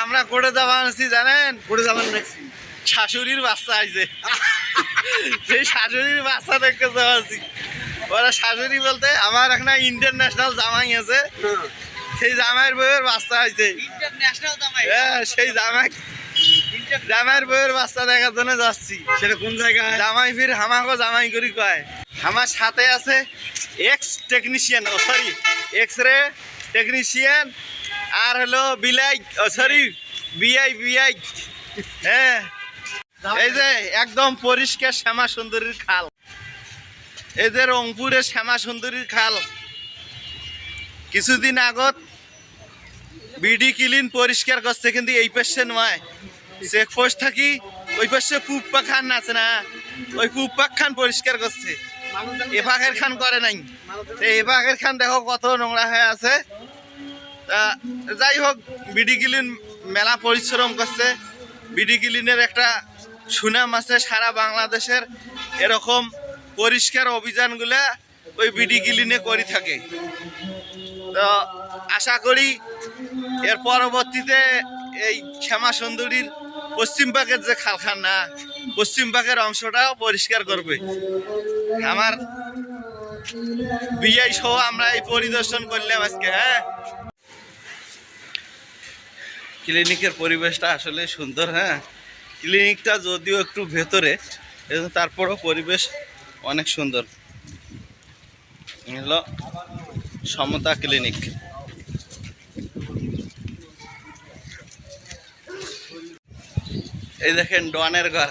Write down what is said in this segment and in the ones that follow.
আমরা করে যাওয়া আছি জানেন, করে যাবেন দেখছি শাশুড়ির বাচ্চা আইছে। সেই শাশুড়ির বাচ্চা দেখতে যাওয়া আছি। ওরা শাশুড়ি বলতে আমার একটা ইন্টারন্যাশনাল জামাই আছে, সেই জামাইয়ের বউয়ের বাচ্চা আইছে। ইন্টারন্যাশনাল জামাই। হ্যাঁ, সেই জামাইয়ের বউয়ের বাচ্চা দেখার জন্য যাচ্ছি। সেটা কোন জায়গায়? জামাই ফির হামাকো জামাই করি কয়। আমার সাথে আছে X technician, sorry X ray technician, আর হলো বিলাই, সরি বিআই। হ্যাঁ, এই যে একদম পরিষ্কার শ্যামা সুন্দরীর খাল, এই যে রংপুরের শ্যামা সুন্দরীর খাল। কিছুদিন আগত বিডি ক্লিন পরিষ্কার করছে, কিন্তু এই পাশে নয়, চেকপোস্ট থাকি ওই পাশে পুপ পাখান আছে না, ওই পুপ পাখান পরিষ্কার করছে, এভাগের খান করে নাই। এভাগের খান দেখো কত নোংরা হয়ে আছে। তা যাই হোক, বিডি ক্লিন মেলা পরিশ্রম করছে। বিডি ক্লিনের একটা সুনাম আছে সারা বাংলাদেশের, এরকম পরিষ্কার অভিযানগুলা ওই বিডি ক্লিনে করে থাকে। তো আশা করি এর পরবর্তীতে এই শ্যামা সুন্দরীর পশ্চিম পাকের যে খালখানা, পশ্চিম পাকের অংশটাও পরিষ্কার করবে। আমার বিআই সহ আমরা এই পরিদর্শন করলাম আজকে। হ্যাঁ, ক্লিনিকের পরিবেশটা আসলে সুন্দর। হ্যাঁ, ক্লিনিকটা যদিও একটু ভেতরে, কিন্তু তারপরও পরিবেশ অনেক সুন্দর। হলো সমতা ক্লিনিক। এই দেখেন ডনের ঘর,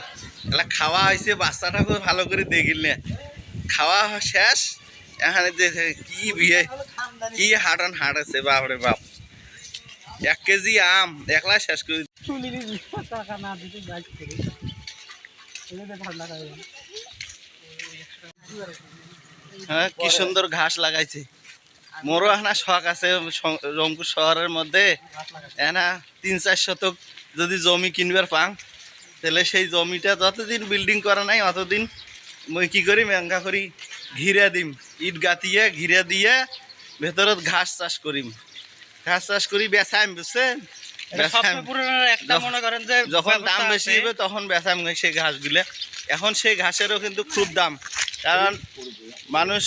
এলা খাওয়া হয়েছে, বাচ্চাটা খুব ভালো করে দেখিল না, খাওয়া শেষ। এখানে যে কি বিয়ে, কি হাঁটান হাট আছে, বাপরে বাপ। 1 কেজি আম একলা শেষ করে। হ্যাঁ, কি সুন্দর ঘাস লাগাইছে। মোরও এখানে শখ আছে রংপুর শহরের মধ্যে এনা 3-4 শতক যদি জমি কিনবার পাং, তাহলে সেই জমিটা যতদিন বিল্ডিং করা নাই অতদিন মই কি করি মেঙ্গা করি ঘিরে দিম, ইট গাঁথিয়ে ঘিরে দিয়ে ভেতরত ঘাস চাষ করিম। ঘাস চাষ করি বেচাইম, বুঝছেন? যখন দাম বেশি হবে তখন বেচাইম সেই ঘাসগুলো। এখন সেই ঘাসেরও কিন্তু খুব দাম, কারণ মানুষ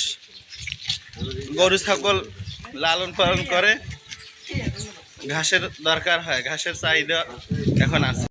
গরু ছাগল লালন পালন করে, ঘাসের দরকার হয়, ঘাসের চাহিদা এখন আছে।